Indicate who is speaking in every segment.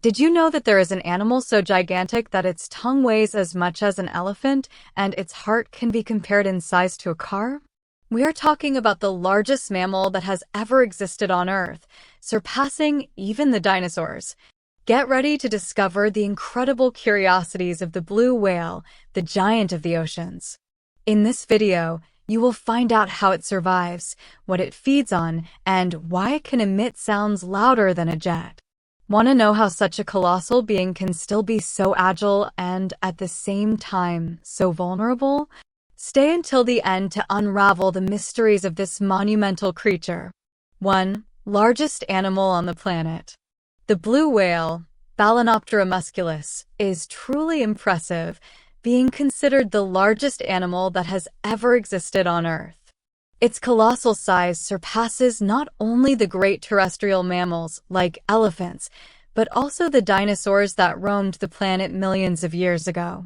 Speaker 1: Did you know that there is an animal so gigantic that its tongue weighs as much as an elephant and its heart can be compared in size to a car? We are talking about the largest mammal that has ever existed on Earth, surpassing even the dinosaurs. Get ready to discover the incredible curiosities of the blue whale, the giant of the oceans. In this video, you will find out how it survives, what it feeds on, and why it can emit sounds louder than a jet. Want to know how such a colossal being can still be so agile and, at the same time, so vulnerable? Stay until the end to unravel the mysteries of this monumental creature. 1. Largest animal on the planet. The blue whale, Balaenoptera musculus, is truly impressive, being considered the largest animal that has ever existed on Earth. Its colossal size surpasses not only the great terrestrial mammals like elephants, but also the dinosaurs that roamed the planet millions of years ago.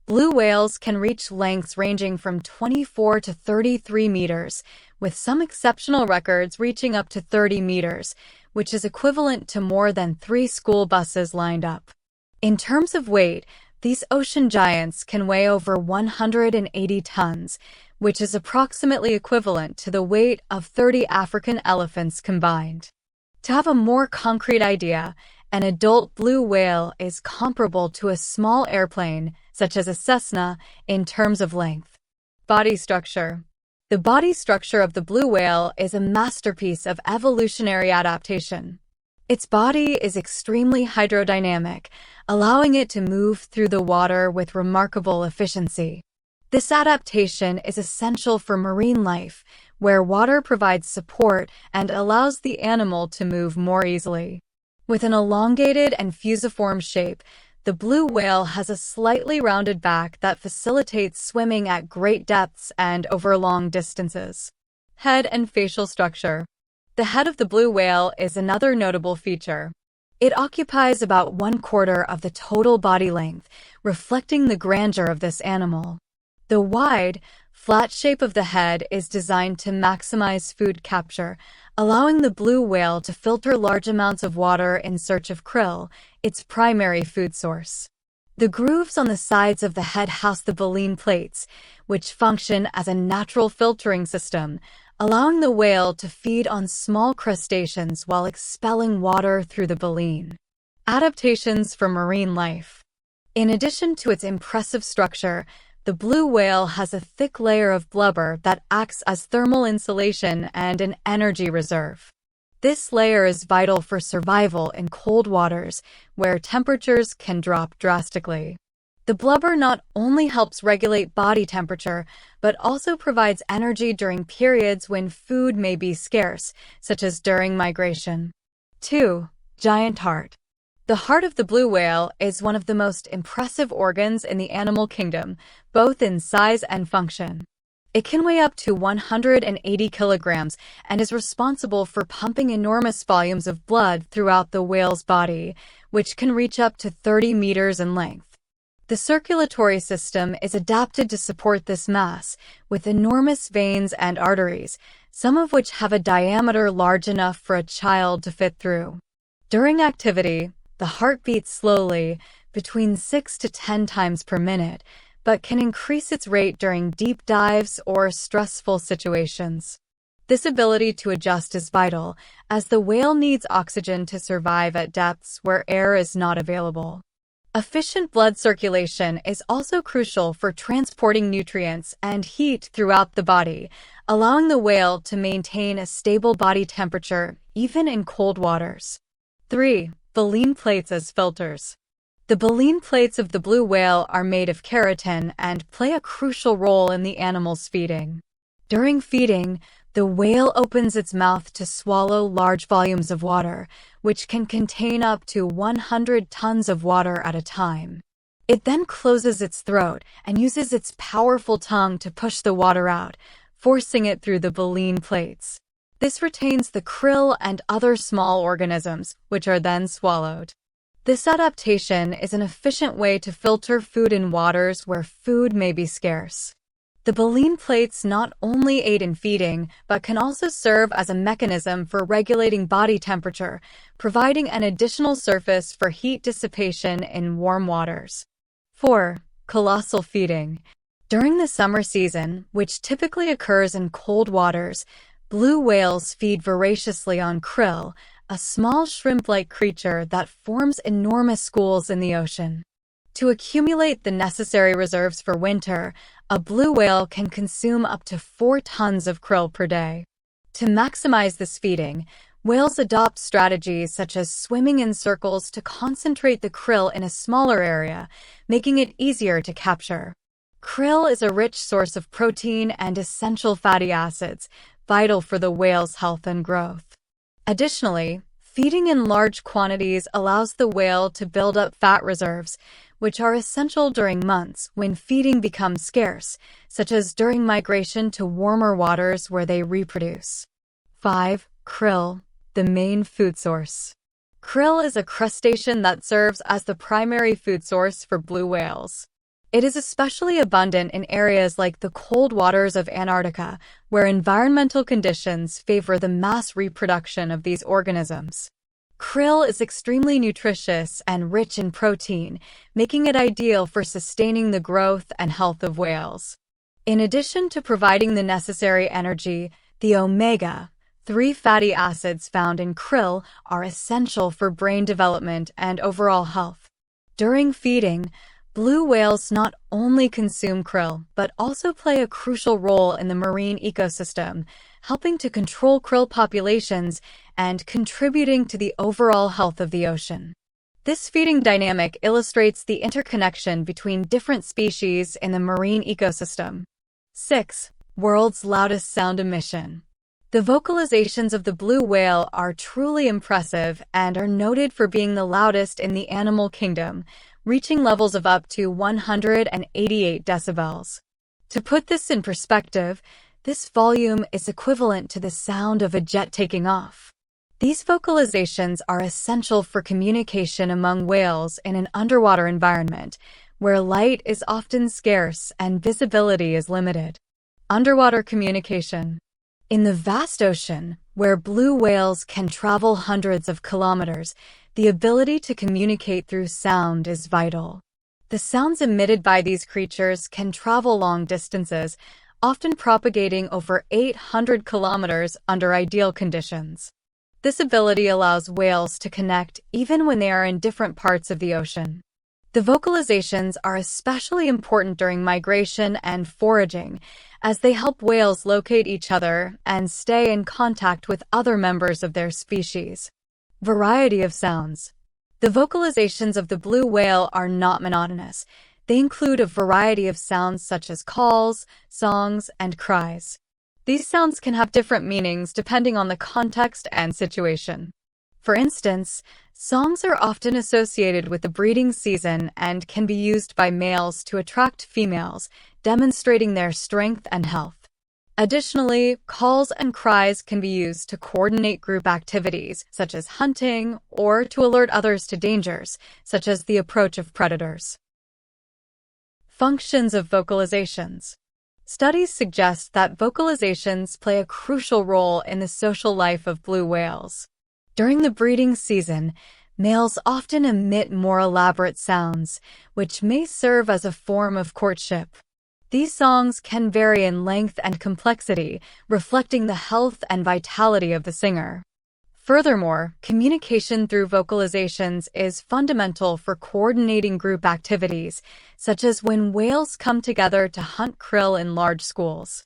Speaker 1: Blue whales can reach lengths ranging from 24 to 33 meters, with some exceptional records reaching up to 30 meters, which is equivalent to more than 3 school buses lined up. In terms of weight, these ocean giants can weigh over 180 tons, which is approximately equivalent to the weight of 30 African elephants combined. To have a more concrete idea, an adult blue whale is comparable to a small airplane, such as a Cessna, in terms of length. Body structure. The body structure of the blue whale is a masterpiece of evolutionary adaptation. Its body is extremely hydrodynamic, allowing it to move through the water with remarkable efficiency. This adaptation is essential for marine life, where water provides support and allows the animal to move more easily. With an elongated and fusiform shape, the blue whale has a slightly rounded back that facilitates swimming at great depths and over long distances. Head and facial structure. The head of the blue whale is another notable feature. It occupies about 1/4 of the total body length, reflecting the grandeur of this animal. The wide, flat shape of the head is designed to maximize food capture, allowing the blue whale to filter large amounts of water in search of krill, its primary food source. The grooves on the sides of the head house the baleen plates, which function as a natural filtering system, allowing the whale to feed on small crustaceans while expelling water through the baleen. Adaptations for marine life. In addition to its impressive structure, the blue whale has a thick layer of blubber that acts as thermal insulation and an energy reserve. This layer is vital for survival in cold waters, where temperatures can drop drastically. The blubber not only helps regulate body temperature, but also provides energy during periods when food may be scarce, such as during migration. 2. Giant heart. The heart of the blue whale is one of the most impressive organs in the animal kingdom, both in size and function. It can weigh up to 180 kilograms and is responsible for pumping enormous volumes of blood throughout the whale's body, which can reach up to 30 meters in length. The circulatory system is adapted to support this mass, with enormous veins and arteries, some of which have a diameter large enough for a child to fit through. During activity, the heart beats slowly, between 6 to 10 times per minute, but can increase its rate during deep dives or stressful situations. This ability to adjust is vital, as the whale needs oxygen to survive at depths where air is not available. Efficient blood circulation is also crucial for transporting nutrients and heat throughout the body, allowing the whale to maintain a stable body temperature even in cold waters. 3. Baleen plates as filters. The baleen plates of the blue whale are made of keratin and play a crucial role in the animal's feeding. During feeding, the whale opens its mouth to swallow large volumes of water, which can contain up to 100 tons of water at a time. It then closes its throat and uses its powerful tongue to push the water out, forcing it through the baleen plates. This retains the krill and other small organisms, which are then swallowed. This adaptation is an efficient way to filter food in waters where food may be scarce. The baleen plates not only aid in feeding, but can also serve as a mechanism for regulating body temperature, providing an additional surface for heat dissipation in warm waters. 4. Colossal feeding. During the summer season, which typically occurs in cold waters, blue whales feed voraciously on krill, a small shrimp-like creature that forms enormous schools in the ocean. To accumulate the necessary reserves for winter, a blue whale can consume up to 4 tons of krill per day. To maximize this feeding, whales adopt strategies such as swimming in circles to concentrate the krill in a smaller area, making it easier to capture. Krill is a rich source of protein and essential fatty acids, vital for the whale's health and growth. Additionally, feeding in large quantities allows the whale to build up fat reserves, which are essential during months when feeding becomes scarce, such as during migration to warmer waters where they reproduce. 5. Krill, the main food source. Krill is a crustacean that serves as the primary food source for blue whales. It is especially abundant in areas like the cold waters of Antarctica, where environmental conditions favor the mass reproduction of these organisms. Krill is extremely nutritious and rich in protein, making it ideal for sustaining the growth and health of whales. In addition to providing the necessary energy, the omega-3 fatty acids found in krill are essential for brain development and overall health. During feeding, blue whales not only consume krill, but also play a crucial role in the marine ecosystem, helping to control krill populations and contributing to the overall health of the ocean. This feeding dynamic illustrates the interconnection between different species in the marine ecosystem. 6. World's loudest sound emission. The vocalizations of the blue whale are truly impressive and are noted for being the loudest in the animal kingdom, reaching levels of up to 188 decibels. To put this in perspective, this volume is equivalent to the sound of a jet taking off. These vocalizations are essential for communication among whales in an underwater environment, where light is often scarce and visibility is limited. Underwater communication. In the vast ocean, where blue whales can travel hundreds of kilometers, the ability to communicate through sound is vital. The sounds emitted by these creatures can travel long distances, often propagating over 800 kilometers under ideal conditions. This ability allows whales to connect even when they are in different parts of the ocean. The vocalizations are especially important during migration and foraging, as they help whales locate each other and stay in contact with other members of their species. Variety of sounds. The vocalizations of the blue whale are not monotonous. They include a variety of sounds such as calls, songs, and cries. These sounds can have different meanings depending on the context and situation. For instance, songs are often associated with the breeding season and can be used by males to attract females, demonstrating their strength and health. Additionally, calls and cries can be used to coordinate group activities, such as hunting, or to alert others to dangers, such as the approach of predators. Functions of vocalizations. Studies suggest that vocalizations play a crucial role in the social life of blue whales. During the breeding season, males often emit more elaborate sounds, which may serve as a form of courtship. These songs can vary in length and complexity, reflecting the health and vitality of the singer. Furthermore, communication through vocalizations is fundamental for coordinating group activities, such as when whales come together to hunt krill in large schools.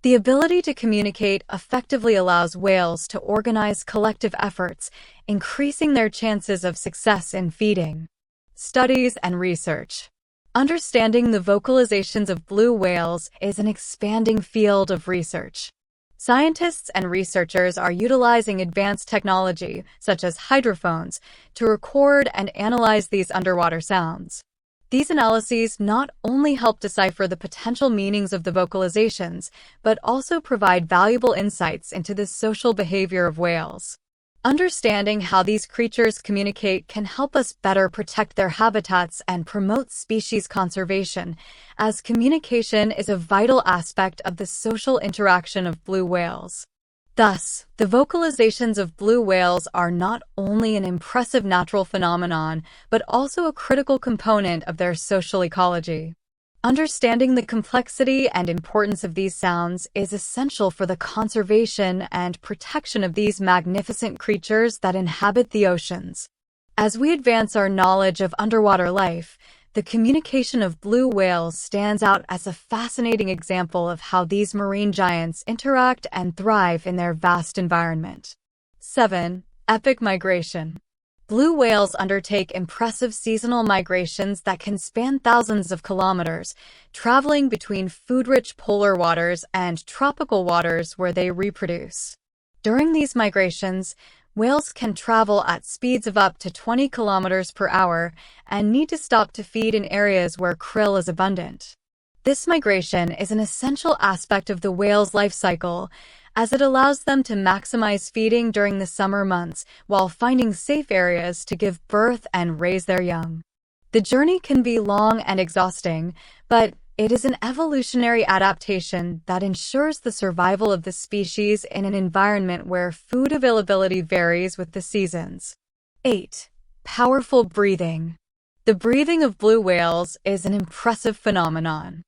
Speaker 1: The ability to communicate effectively allows whales to organize collective efforts, increasing their chances of success in feeding. Studies and research. Understanding the vocalizations of blue whales is an expanding field of research. Scientists and researchers are utilizing advanced technology, such as hydrophones, to record and analyze these underwater sounds. These analyses not only help decipher the potential meanings of the vocalizations, but also provide valuable insights into the social behavior of whales. Understanding how these creatures communicate can help us better protect their habitats and promote species conservation, as communication is a vital aspect of the social interaction of blue whales. Thus, the vocalizations of blue whales are not only an impressive natural phenomenon, but also a critical component of their social ecology. Understanding the complexity and importance of these sounds is essential for the conservation and protection of these magnificent creatures that inhabit the oceans. As we advance our knowledge of underwater life, the communication of blue whales stands out as a fascinating example of how these marine giants interact and thrive in their vast environment. 7. Epic migration. Blue whales undertake impressive seasonal migrations that can span thousands of kilometers, traveling between food-rich polar waters and tropical waters where they reproduce. During these migrations, whales can travel at speeds of up to 20 kilometers per hour and need to stop to feed in areas where krill is abundant. This migration is an essential aspect of the whale's life cycle, as it allows them to maximize feeding during the summer months while finding safe areas to give birth and raise their young. The journey can be long and exhausting, but it is an evolutionary adaptation that ensures the survival of the species in an environment where food availability varies with the seasons. 8. Powerful breathing. The breathing of blue whales is an impressive phenomenon.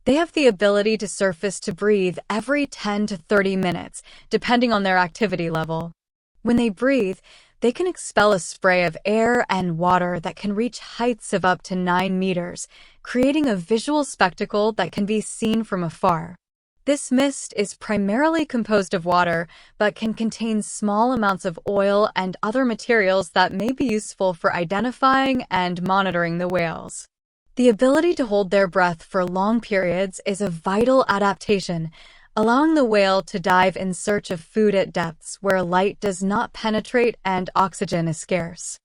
Speaker 1: They have the ability to surface to breathe every 10 to 30 minutes, depending on their activity level. When they breathe, they can expel a spray of air and water that can reach heights of up to 9 meters, creating a visual spectacle that can be seen from afar. This mist is primarily composed of water, but can contain small amounts of oil and other materials that may be useful for identifying and monitoring the whales. The ability to hold their breath for long periods is a vital adaptation, allowing the whale to dive in search of food at depths where light does not penetrate and oxygen is scarce.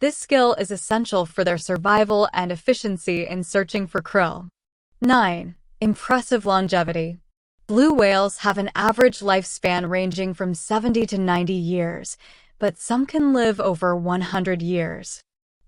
Speaker 1: This skill is essential for their survival and efficiency in searching for krill. 9. Impressive longevity. Blue whales have an average lifespan ranging from 70 to 90 years, but some can live over 100 years.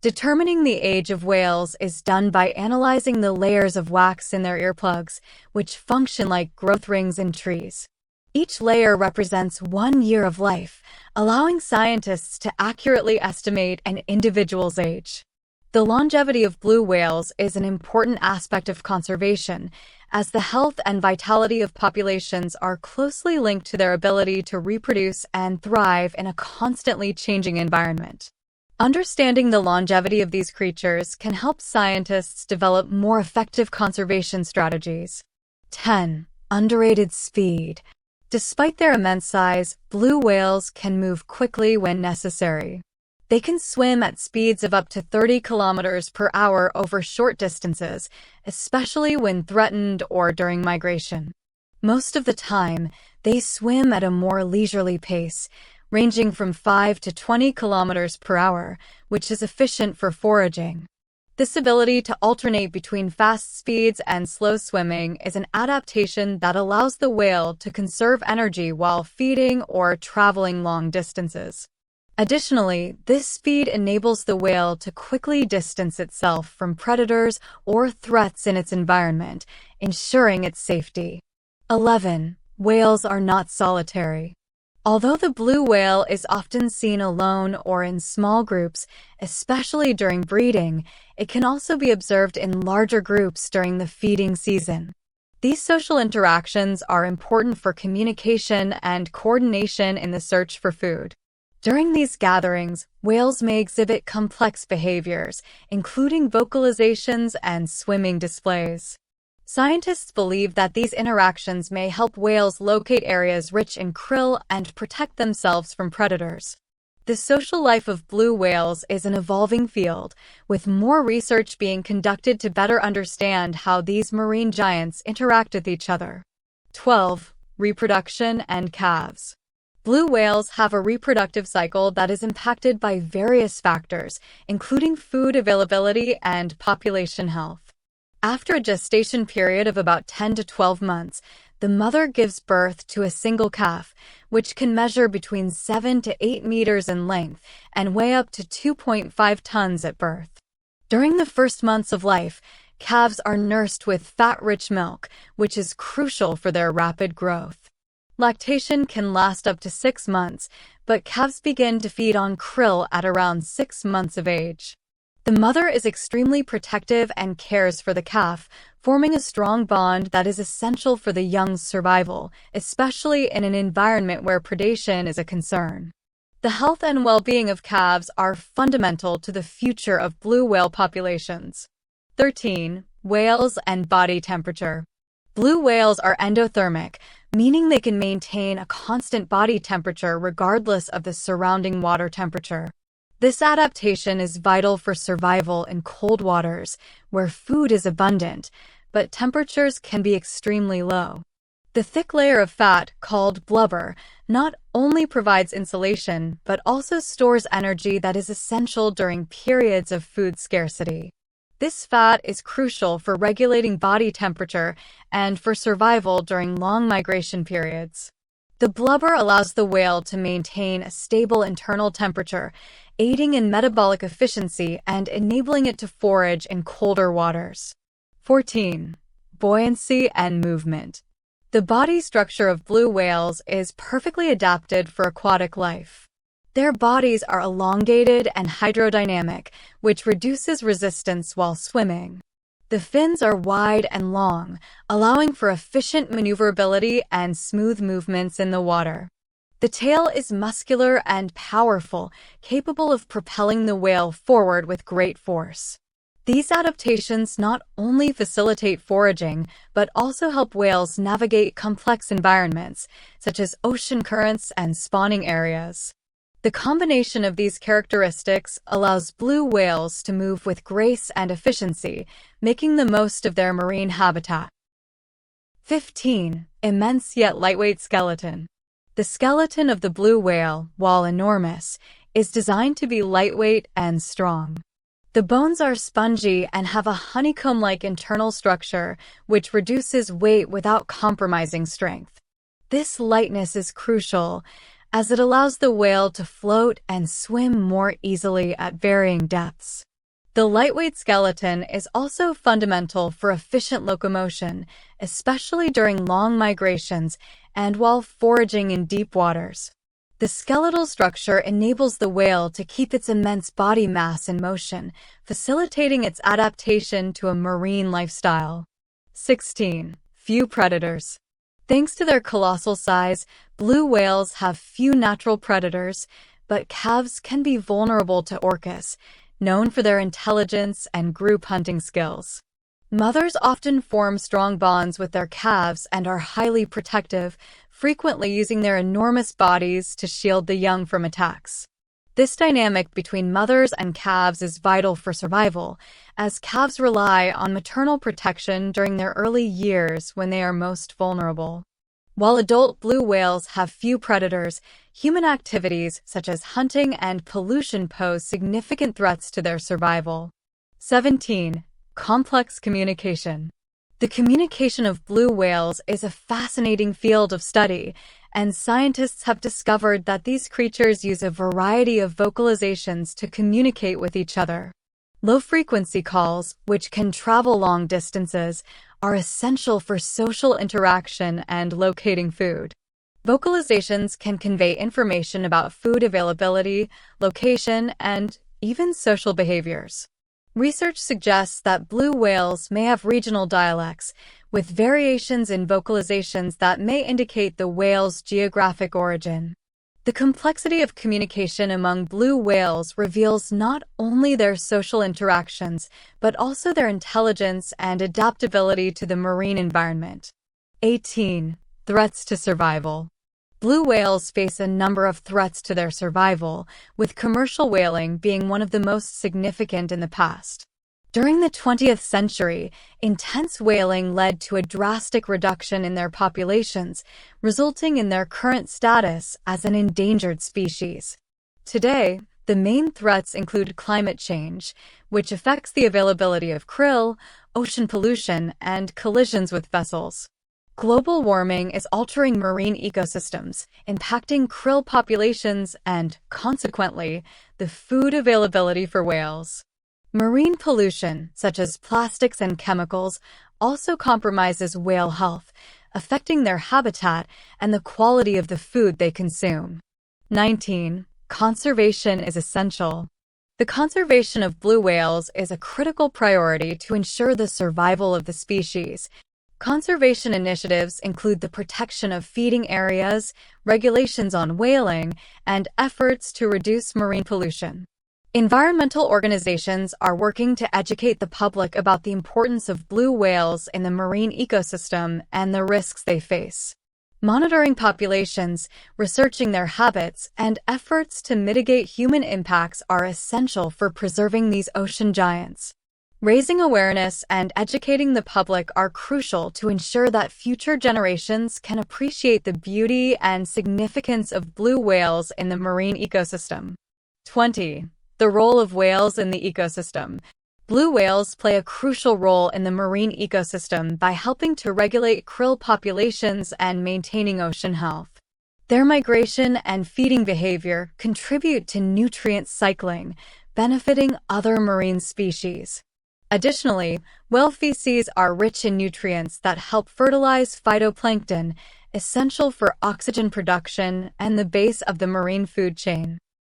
Speaker 1: Determining the age of whales is done by analyzing the layers of wax in their earplugs, which function like growth rings in trees. Each layer represents 1 year of life, allowing scientists to accurately estimate an individual's age. The longevity of blue whales is an important aspect of conservation, as the health and vitality of populations are closely linked to their ability to reproduce and thrive in a constantly changing environment. Understanding the longevity of these creatures can help scientists develop more effective conservation strategies. 10. Underrated speed. Despite their immense size, blue whales can move quickly when necessary. They can swim at speeds of up to 30 kilometers per hour over short distances, especially when threatened or during migration. Most of the time, they swim at a more leisurely pace, ranging from 5 to 20 kilometers per hour, which is efficient for foraging. This ability to alternate between fast speeds and slow swimming is an adaptation that allows the whale to conserve energy while feeding or traveling long distances. Additionally, this speed enables the whale to quickly distance itself from predators or threats in its environment, ensuring its safety. 11. Whales are not solitary. Although the blue whale is often seen alone or in small groups, especially during breeding, it can also be observed in larger groups during the feeding season. These social interactions are important for communication and coordination in the search for food. During these gatherings, whales may exhibit complex behaviors, including vocalizations and swimming displays. Scientists believe that these interactions may help whales locate areas rich in krill and protect themselves from predators. The social life of blue whales is an evolving field, with more research being conducted to better understand how these marine giants interact with each other. 12. Reproduction and calves. Blue whales have a reproductive cycle that is impacted by various factors, including food availability and population health. After a gestation period of about 10 to 12 months, the mother gives birth to a single calf, which can measure between 7 to 8 meters in length and weigh up to 2.5 tons at birth. During the first months of life, calves are nursed with fat-rich milk, which is crucial for their rapid growth. Lactation can last up to 6 months, but calves begin to feed on krill at around 6 months of age. The mother is extremely protective and cares for the calf, forming a strong bond that is essential for the young's survival, especially in an environment where predation is a concern. The health and well-being of calves are fundamental to the future of blue whale populations. 13. Whales and body temperature. Blue whales are endothermic, meaning they can maintain a constant body temperature regardless of the surrounding water temperature. This adaptation is vital for survival in cold waters, where food is abundant, but temperatures can be extremely low. The thick layer of fat, called blubber, not only provides insulation, but also stores energy that is essential during periods of food scarcity. This fat is crucial for regulating body temperature and for survival during long migration periods. The blubber allows the whale to maintain a stable internal temperature, aiding in metabolic efficiency and enabling it to forage in colder waters. 14. Buoyancy and movement. The body structure of blue whales is perfectly adapted for aquatic life. Their bodies are elongated and hydrodynamic, which reduces resistance while swimming. The fins are wide and long, allowing for efficient maneuverability and smooth movements in the water. The tail is muscular and powerful, capable of propelling the whale forward with great force. These adaptations not only facilitate foraging, but also help whales navigate complex environments, such as ocean currents and spawning areas. The combination of these characteristics allows blue whales to move with grace and efficiency, making the most of their marine habitat. 15. Immense yet lightweight skeleton. The skeleton of the blue whale, while enormous, is designed to be lightweight and strong. The bones are spongy and have a honeycomb-like internal structure, which reduces weight without compromising strength. This lightness is crucial, as it allows the whale to float and swim more easily at varying depths. The lightweight skeleton is also fundamental for efficient locomotion, especially during long migrations and while foraging in deep waters. The skeletal structure enables the whale to keep its immense body mass in motion, facilitating its adaptation to a marine lifestyle. 16. Few predators. Thanks to their colossal size, blue whales have few natural predators, but calves can be vulnerable to orcas, known for their intelligence and group hunting skills. Mothers often form strong bonds with their calves and are highly protective, frequently using their enormous bodies to shield the young from attacks. This dynamic between mothers and calves is vital for survival, as calves rely on maternal protection during their early years when they are most vulnerable. While adult blue whales have few predators, human activities such as hunting and pollution pose significant threats to their survival. 17. Complex communication. The communication of blue whales is a fascinating field of study, and scientists have discovered that these creatures use a variety of vocalizations to communicate with each other. Low-frequency calls, which can travel long distances, are essential for social interaction and locating food. Vocalizations can convey information about food availability, location, and even social behaviors. Research suggests that blue whales may have regional dialects, with variations in vocalizations that may indicate the whale's geographic origin. The complexity of communication among blue whales reveals not only their social interactions, but also their intelligence and adaptability to the marine environment. 18. Threats to survival. Blue whales face a number of threats to their survival, with commercial whaling being one of the most significant in the past. During the 20th century, intense whaling led to a drastic reduction in their populations, resulting in their current status as an endangered species. Today, the main threats include climate change, which affects the availability of krill, ocean pollution, and collisions with vessels. Global warming is altering marine ecosystems, impacting krill populations and, consequently, the food availability for whales. Marine pollution, such as plastics and chemicals, also compromises whale health, affecting their habitat and the quality of the food they consume. 19. Conservation is essential. The conservation of blue whales is a critical priority to ensure the survival of the species. Conservation initiatives include the protection of feeding areas, regulations on whaling, and efforts to reduce marine pollution. Environmental organizations are working to educate the public about the importance of blue whales in the marine ecosystem and the risks they face. Monitoring populations, researching their habits, and efforts to mitigate human impacts are essential for preserving these ocean giants. Raising awareness and educating the public are crucial to ensure that future generations can appreciate the beauty and significance of blue whales in the marine ecosystem. 20. The role of whales in the ecosystem. Blue whales play a crucial role in the marine ecosystem by helping to regulate krill populations and maintaining ocean health. Their migration and feeding behavior contribute to nutrient cycling, benefiting other marine species. Additionally, whale feces are rich in nutrients that help fertilize phytoplankton, essential for oxygen production and the base of the marine food chain.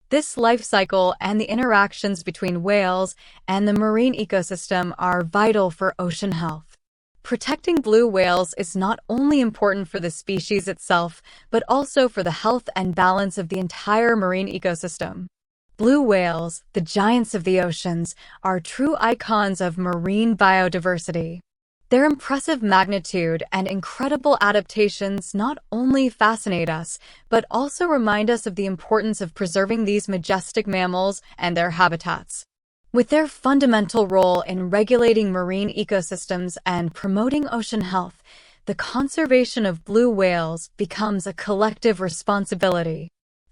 Speaker 1: This life cycle and the interactions between whales and the marine ecosystem are vital for ocean health. Protecting blue whales is not only important for the species itself, but also for the health and balance of the entire marine ecosystem. Blue whales, the giants of the oceans, are true icons of marine biodiversity. Their impressive magnitude and incredible adaptations not only fascinate us, but also remind us of the importance of preserving these majestic mammals and their habitats. With their fundamental role in regulating marine ecosystems and promoting ocean health, the conservation of blue whales becomes a collective responsibility.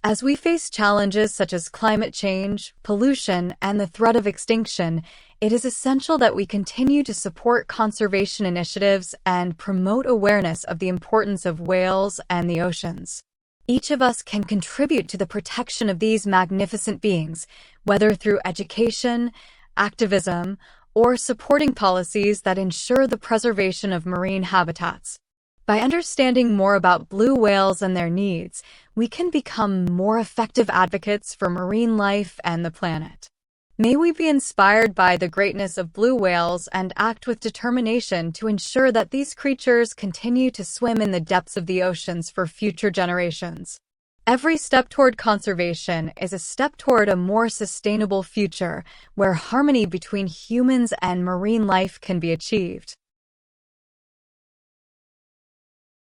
Speaker 1: As we face challenges such as climate change, pollution, and the threat of extinction, it is essential that we continue to support conservation initiatives and promote awareness of the importance of whales and the oceans. Each of us can contribute to the protection of these magnificent beings, whether through education, activism, or supporting policies that ensure the preservation of marine habitats. By understanding more about blue whales and their needs, we can become more effective advocates for marine life and the planet. May we be inspired by the greatness of blue whales and act with determination to ensure that these creatures continue to swim in the depths of the oceans for future generations. Every step toward conservation is a step toward a more sustainable future, where harmony between humans and marine life can be achieved.